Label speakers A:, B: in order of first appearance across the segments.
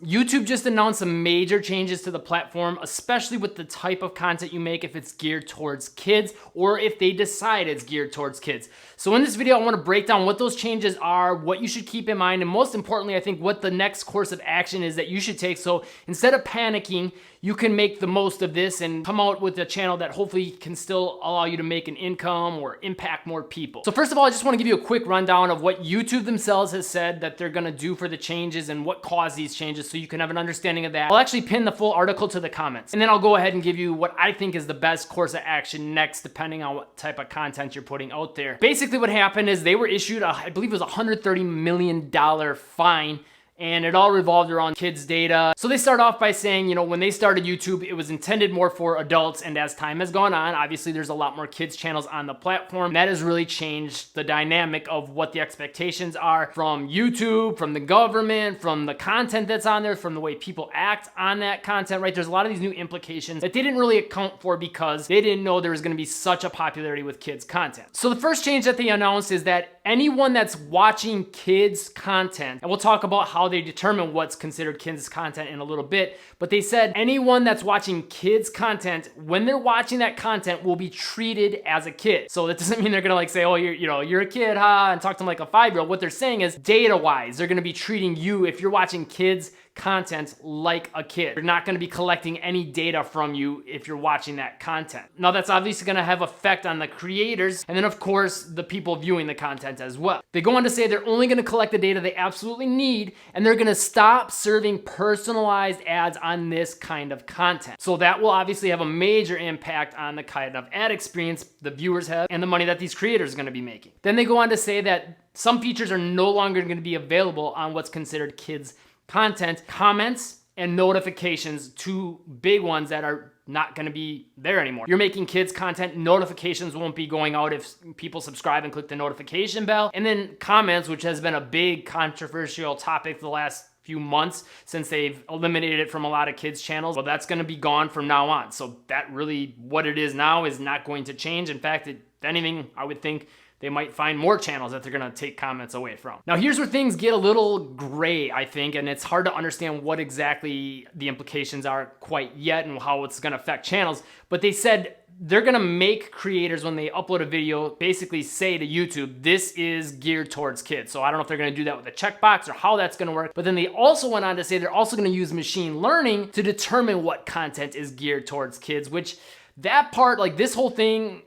A: YouTube just announced some major changes to the platform, especially with the type of content you make, if it's geared towards kids or if they decide it's geared towards kids. So in this video, I want to break down what those changes are, what you should keep in mind, and most importantly, I think what the next course of action is that you should take. So instead of panicking, you can make the most of this and come out with a channel that hopefully can still allow you to make an income or impact more people. So first of all, I just want to give you a quick rundown of what YouTube themselves has said that they're going to do for the changes and what caused these changes so you can have an understanding of that. I'll actually pin the full article to the comments, and then I'll go ahead and give you what I think is the best course of action next, depending on what type of content you're putting out there. Basically what happened is they were issued, I believe it was a $130 million fine, and it all revolved around kids' data. So they start off by saying, you know, when they started YouTube, it was intended more for adults, and as time has gone on, obviously there's a lot more kids channels on the platform. That has really changed the dynamic of what the expectations are from YouTube, from the government, from the content that's on there, from the way people act on that content, right? There's a lot of these new implications that they didn't really account for because they didn't know there was gonna be such a popularity with kids content. So the first change that they announced is that anyone that's watching kids content, and we'll talk about how they determine what's considered kids content in a little bit, but they said anyone that's watching kids content, when they're watching that content, will be treated as a kid. So that doesn't mean they're gonna like say, oh, you're a kid, huh, and talk to them like a 5-year-old. What they're saying is data-wise, they're gonna be treating you, if you're watching kids content, like a kid. They're not gonna be collecting any data from you if you're watching that content. Now that's obviously gonna have effect on the creators, and then of course the people viewing the content as well. They go on to say they're only gonna collect the data they absolutely need, and they're gonna stop serving personalized ads on this kind of content. So that will obviously have a major impact on the kind of ad experience the viewers have and the money that these creators are gonna be making. Then they go on to say that some features are no longer gonna be available on what's considered kids content. Comments and notifications, two big ones that are not gonna be there anymore. You're making kids content, notifications won't be going out if people subscribe and click the notification bell. And then comments, which has been a big controversial topic the last few months since they've eliminated it from a lot of kids channels. Well, that's gonna be gone from now on. So that really, what it is now is not going to change. In fact, if anything, I would think they might find more channels that they're gonna take comments away from. Now here's where things get a little gray, I think, and it's hard to understand what exactly the implications are quite yet and how it's gonna affect channels, but they said they're gonna make creators, when they upload a video, basically say to YouTube, this is geared towards kids. So I don't know if they're gonna do that with a checkbox or how that's gonna work, but then they also went on to say they're also gonna use machine learning to determine what content is geared towards kids, which that part, like this whole thing,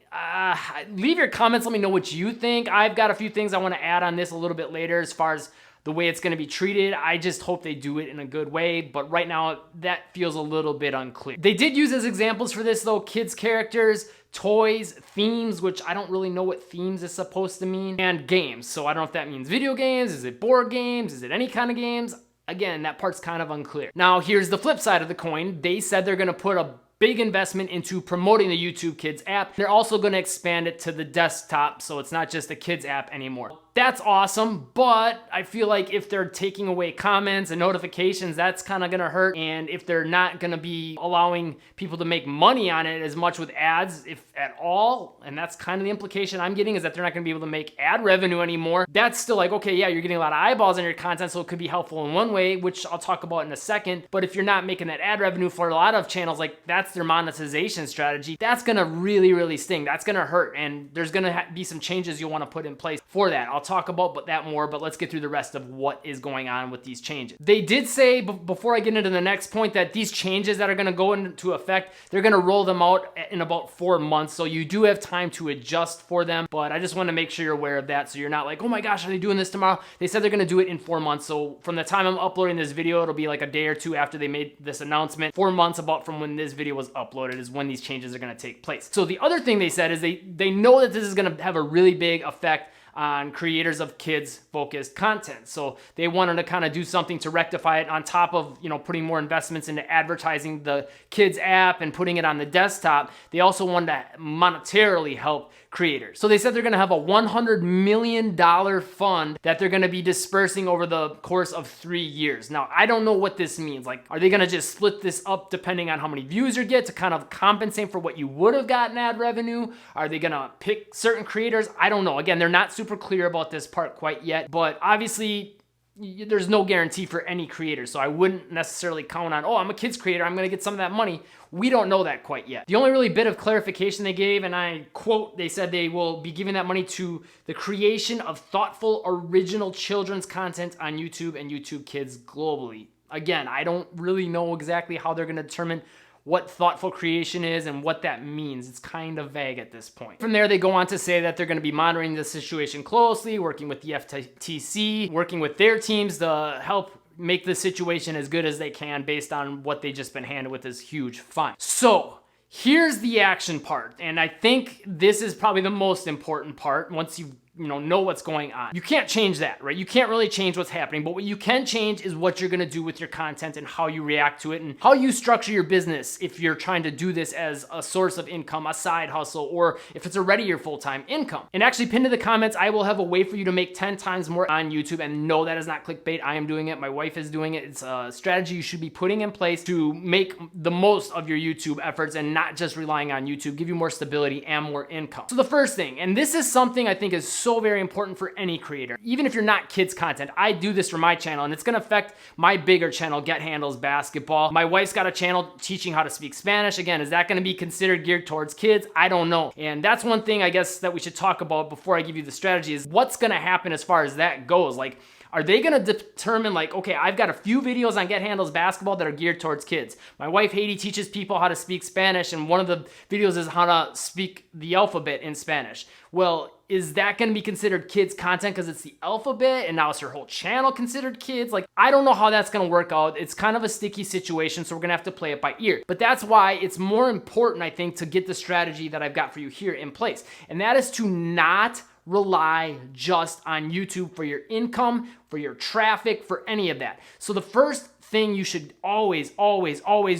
A: leave your comments, let me know what you think. I've got a few things I wanna add on this a little bit later as far as the way it's gonna be treated. I just hope they do it in a good way, but right now that feels a little bit unclear. They did use as examples for this though, kids characters, toys, themes, which I don't really know what themes is supposed to mean, and games. So I don't know if that means video games, is it board games, is it any kind of games? Again, that part's kind of unclear. Now here's the flip side of the coin. They said they're gonna put a big investment into promoting the YouTube Kids app. They're also gonna expand it to the desktop, so it's not just a kids app anymore. That's awesome, but I feel like if they're taking away comments and notifications, that's kind of gonna hurt. And if they're not gonna be allowing people to make money on it as much with ads, if at all, and that's kind of the implication I'm getting, is that they're not gonna be able to make ad revenue anymore. That's still like, okay, yeah, you're getting a lot of eyeballs on your content, so it could be helpful in one way, which I'll talk about in a second. But if you're not making that ad revenue for a lot of channels, like that's their monetization strategy, that's gonna really, really sting. That's gonna hurt, and there's gonna be some changes you'll wanna put in place for that. I'll talk about that more, but let's get through the rest of what is going on with these changes. They did say, before I get into the next point, that these changes that are gonna go into effect, they're gonna roll them out in about 4 months, so you do have time to adjust for them, but I just wanna make sure you're aware of that, so you're not like, oh my gosh, are they doing this tomorrow? They said they're gonna do it in 4 months, so from the time I'm uploading this video, it'll be like a day or two after they made this announcement. 4 months about from when this video was uploaded is when these changes are gonna take place. So the other thing they said is they know that this is gonna have a really big effect on creators of kids focused content. So they wanted to kind of do something to rectify it on top of, you know, putting more investments into advertising the kids app and putting it on the desktop. They also wanted to monetarily help creators. So they said they're gonna have a $100 million fund that they're gonna be dispersing over the course of 3 years. Now, I don't know what this means. Like, are they gonna just split this up depending on how many views you get to kind of compensate for what you would have gotten ad revenue? Are they gonna pick certain creators? I don't know. Again, they're not super clear about this part quite yet, but obviously there's no guarantee for any creator. So I wouldn't necessarily count on, oh, I'm a kids creator, I'm gonna get some of that money. We don't know that quite yet. The only really bit of clarification they gave, and I quote, they said they will be giving that money to the creation of thoughtful, original children's content on YouTube and YouTube Kids globally. Again, I don't really know exactly how they're gonna determine what thoughtful creation is and what that means. It's kind of vague at this point. From there, they go on to say that they're going to be monitoring the situation closely, working with the FTC, working with their teams to help make the situation as good as they can based on what they just been handed with this huge fine. So here's the action part, and I think this is probably the most important part once you know what's going on. You can't change that, right? You can't really change what's happening, but what you can change is what you're gonna do with your content and how you react to it and how you structure your business if you're trying to do this as a source of income, a side hustle, or if it's already your full-time income. And actually pinned to the comments, I will have a way for you to make 10 times more on YouTube, and no, that is not clickbait. I am doing it. My wife is doing it. It's a strategy you should be putting in place to make the most of your YouTube efforts and not just relying on YouTube, give you more stability and more income. So the first thing, and this is something I think is so very important for any creator, even if you're not kids content. I do this for my channel, and it's gonna affect my bigger channel, Get Handles Basketball. My wife's got a channel teaching how to speak Spanish. Again, is that gonna be considered geared towards kids? I don't know. And that's one thing I guess that we should talk about before I give you the strategy is what's gonna happen as far as that goes. Like, are they gonna determine like, okay, I've got a few videos on Get Handles Basketball that are geared towards kids. My wife Haiti teaches people how to speak Spanish, and one of the videos is how to speak the alphabet in Spanish. Well, is that gonna be considered kids content because it's the alphabet and now it's her whole channel considered kids? Like, I don't know how that's gonna work out. It's kind of a sticky situation, so we're gonna have to play it by ear. But that's why it's more important, I think, to get the strategy that I've got for you here in place. And that is to not rely just on YouTube for your income, for your traffic, for any of that. So the first thing you should always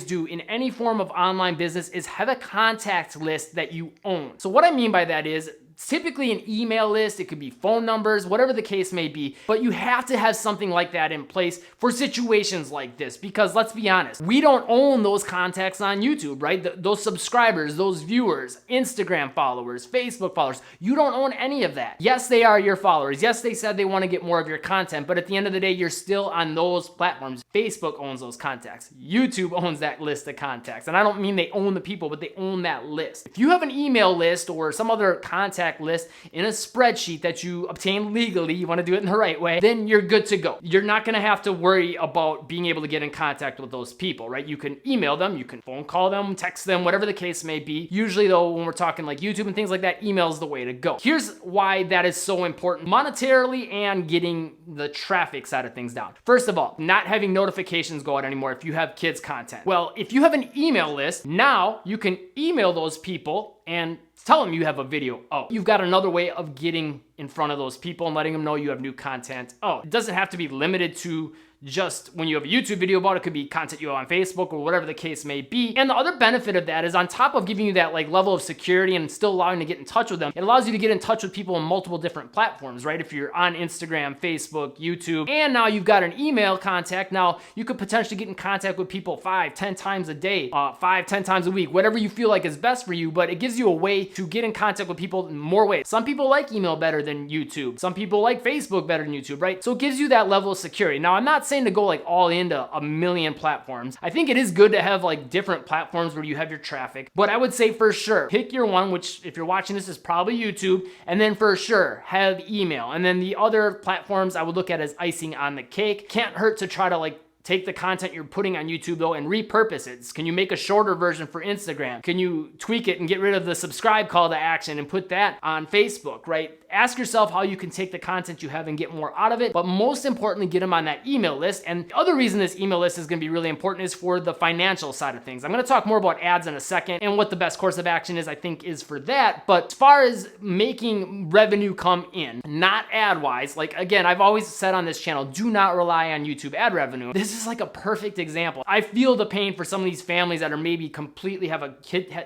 A: do in any form of online business is have a contact list that you own. So what I mean by that is typically an email list, it could be phone numbers, whatever the case may be, but you have to have something like that in place for situations like this, because let's be honest, we don't own those contacts on YouTube, right? Those subscribers, those viewers, Instagram followers, Facebook followers, you don't own any of that. Yes, they are your followers. Yes, they said they want to get more of your content, but at the end of the day, you're still on those platforms. Facebook owns those contacts. YouTube owns that list of contacts. And I don't mean they own the people, but they own that list. If you have an email list or some other contact list in a spreadsheet that you obtain legally, you want to do it in the right way, then you're good to go. You're not going to have to worry about being able to get in contact with those people, right? You can email them, you can phone call them, text them, whatever the case may be. Usually though, when we're talking like YouTube and things like that, email is the way to go. Here's why that is so important monetarily and getting the traffic side of things down. First of all, not having notifications go out anymore if you have kids content. Well, if you have an email list, now you can email those people and tell them you have a video out. You've got another way of getting in front of those people and letting them know you have new content out. It doesn't have to be limited to just when you have a YouTube video about it. It could be content you have on Facebook or whatever the case may be. And the other benefit of that is on top of giving you that like level of security and still allowing you to get in touch with them, it allows you to get in touch with people on multiple different platforms, right? If you're on Instagram, Facebook, YouTube, and now you've got an email contact, now you could potentially get in contact with people 5-10 times a day, 5-10 times a week, whatever you feel like is best for you, but it gives you a way to get in contact with people in more ways. Some people like email better than YouTube. Some people like Facebook better than YouTube, right? So it gives you that level of security. Now, I'm not saying to go like all into a million platforms. I think it is good to have like different platforms where you have your traffic, but I would say for sure, pick your one, which if you're watching this is probably YouTube, and then for sure have email. And then the other platforms I would look at as icing on the cake. Can't hurt to try to like take the content you're putting on YouTube though and repurpose it. Can you make a shorter version for Instagram? Can you tweak it and get rid of the subscribe call to action and put that on Facebook, right? Ask yourself how you can take the content you have and get more out of it, but most importantly, get them on that email list. And the other reason this email list is gonna be really important is for the financial side of things. I'm gonna talk more about ads in a second and what the best course of action is, I think, is for that. But as far as making revenue come in, not ad-wise, like again, I've always said on this channel, do not rely on YouTube ad revenue. This is like a perfect example. I feel the pain for some of these families that are maybe completely have a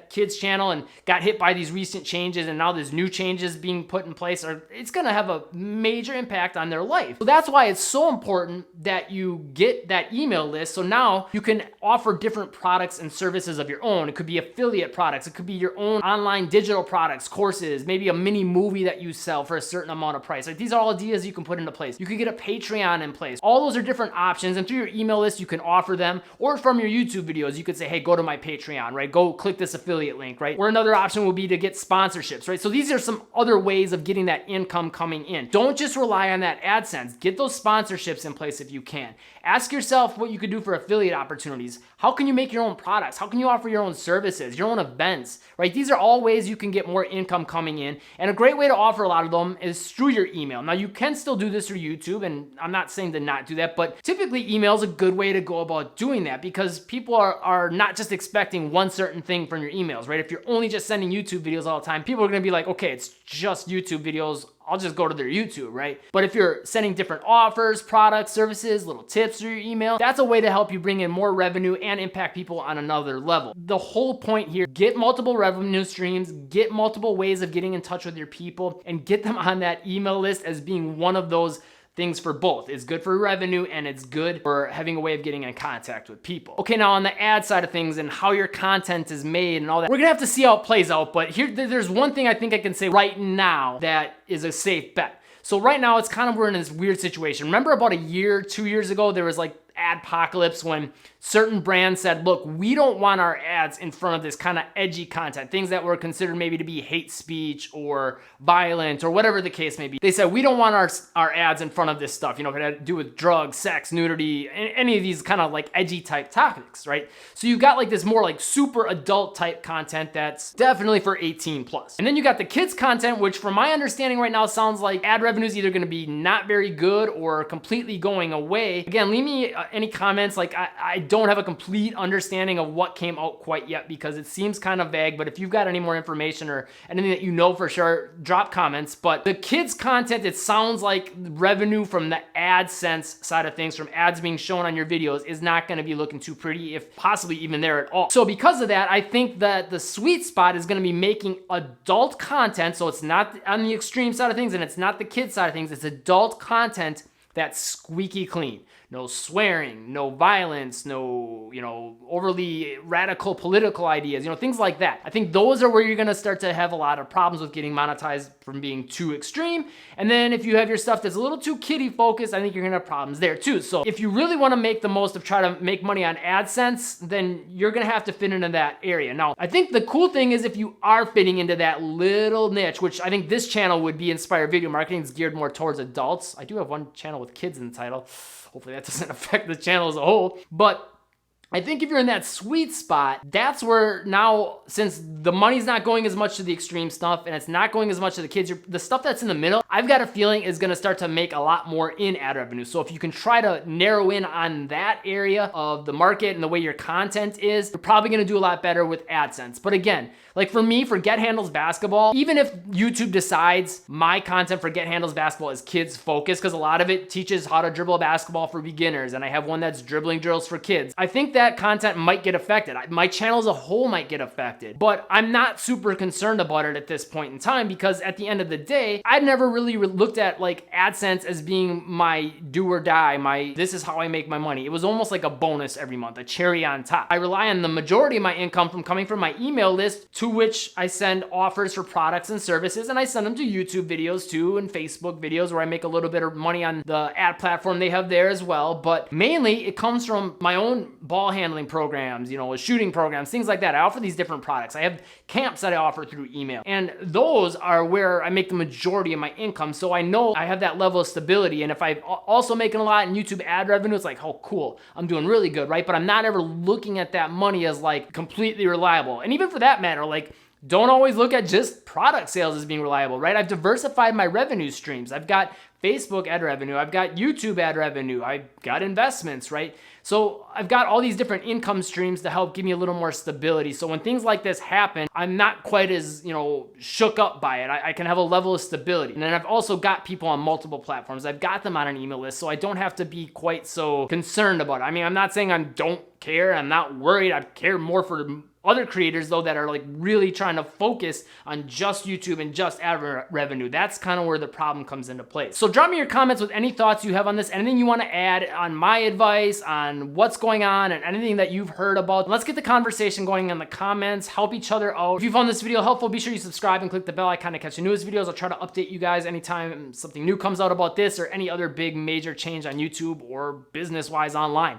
A: kids channel and got hit by these recent changes, and now there's new changes being put in place, or it's gonna have a major impact on their life. So that's why it's so important that you get that email list. So now you can offer different products and services of your own. It could be affiliate products. It could be your own online digital products, courses, maybe a mini movie that you sell for a certain amount of price. Like, these are all ideas you can put into place. You could get a Patreon in place. All those are different options, and through your email list, you can offer them, or from your YouTube videos, you could say, hey, go to my Patreon, right? Go click this affiliate link, right? Or another option will be to get sponsorships, right? So these are some other ways of getting that income coming in. Don't just rely on that AdSense. Get those sponsorships in place if you can. Ask yourself what you could do for affiliate opportunities. How can you make your own products? How can you offer your own services, your own events, right? These are all ways you can get more income coming in. And a great way to offer a lot of them is through your email. Now, you can still do this through YouTube, and I'm not saying to not do that, but typically email is a good way to go about doing that, because people are not just expecting one certain thing from your emails, right? If you're only just sending YouTube videos all the time, people are gonna be like, okay, it's just YouTube videos, I'll just go to their YouTube, right? But if you're sending different offers, products, services, little tips through your email, that's a way to help you bring in more revenue and impact people on another level. The whole point here, get multiple revenue streams, get multiple ways of getting in touch with your people, and get them on that email list as being one of those things for both. It's good for revenue, and it's good for having a way of getting in contact with people. Okay, now on the ad side of things and how your content is made and all that, we're gonna have to see how it plays out, but there's one thing I think I can say right now that is a safe bet. So right now, it's kind of, we're in this weird situation. Remember about a year, 2 years ago, there was like adpocalypse when certain brands said, look, we don't want our ads in front of this kind of edgy content, things that were considered maybe to be hate speech or violent or whatever the case may be. They said, we don't want our ads in front of this stuff, you know, if it had to do with drugs, sex, nudity, any of these kind of like edgy type topics, right? So you got like this more like super adult type content that's definitely for 18 plus. And then you got the kids content, which from my understanding right now sounds like ad revenue is either going to be not very good or completely going away. Again, leave me any comments. Like, I don't have a complete understanding of what came out quite yet, because it seems kind of vague, but if you've got any more information or anything that you know for sure, drop comments. But the kids content, it sounds like revenue from the AdSense side of things, from ads being shown on your videos, is not going to be looking too pretty, if possibly even there at all. So because of that, I think that the sweet spot is going to be making adult content. So it's not on the extreme side of things, and it's not the kid side of things. It's adult content that's squeaky clean. No swearing, no violence, no, overly radical political ideas, things like that. I think those are where you're gonna start to have a lot of problems with getting monetized from being too extreme. And then if you have your stuff that's a little too kiddie focused, I think you're gonna have problems there too. So if you really wanna make the most of trying to make money on AdSense, then you're gonna have to fit into that area. Now, I think the cool thing is if you are fitting into that little niche, which I think this channel would be, Inspired Video Marketing, is geared more towards adults. I do have one channel with kids in the title. Hopefully that doesn't affect the channel as a whole. But I think if you're in that sweet spot, that's where now, since the money's not going as much to the extreme stuff and it's not going as much to the kids, the stuff that's in the middle, I've got a feeling is gonna start to make a lot more in ad revenue. So if you can try to narrow in on that area of the market and the way your content is, you're probably gonna do a lot better with AdSense. But again, like for me, for Get Handles Basketball, even if YouTube decides my content for Get Handles Basketball is kids focused, because a lot of it teaches how to dribble a basketball for beginners, and I have one that's dribbling drills for kids, I think that content might get affected. My channel as a whole might get affected, but I'm not super concerned about it at this point in time, because at the end of the day, I've never really looked at like AdSense as being my do or die, this is how I make my money. It was almost like a bonus every month, a cherry on top. I rely on the majority of my income coming from my email list, to which I send offers for products and services, and I send them to YouTube videos too, and Facebook videos where I make a little bit of money on the ad platform they have there as well. But mainly it comes from my own ball handling programs, shooting programs, things like that. I offer these different products. I have camps that I offer through email, and those are where I make the majority of my income. So I know I have that level of stability, and if I'm also making a lot in YouTube ad revenue, it's like, oh cool, I'm doing really good, right? But I'm not ever looking at that money as like completely reliable. And even for that matter, like Don't always look at just product sales as being reliable, right? I've diversified my revenue streams. I've got Facebook ad revenue. I've got YouTube ad revenue. I've got investments, right? So I've got all these different income streams to help give me a little more stability. So when things like this happen, I'm not quite as, shook up by it. I can have a level of stability. And then I've also got people on multiple platforms. I've got them on an email list, so I don't have to be quite so concerned about it. I mean, I'm not saying I don't care. I'm not worried. I care more for other creators though that are like really trying to focus on just YouTube and just ad revenue. That's kind of where the problem comes into place. So drop me your comments with any thoughts you have on this, anything you want to add on my advice, on what's going on, and anything that you've heard about. Let's get the conversation going in the comments, help each other out. If you found this video helpful, be sure you subscribe and click the bell icon to catch the newest videos. I'll try to update you guys anytime something new comes out about this or any other big major change on YouTube or business-wise online.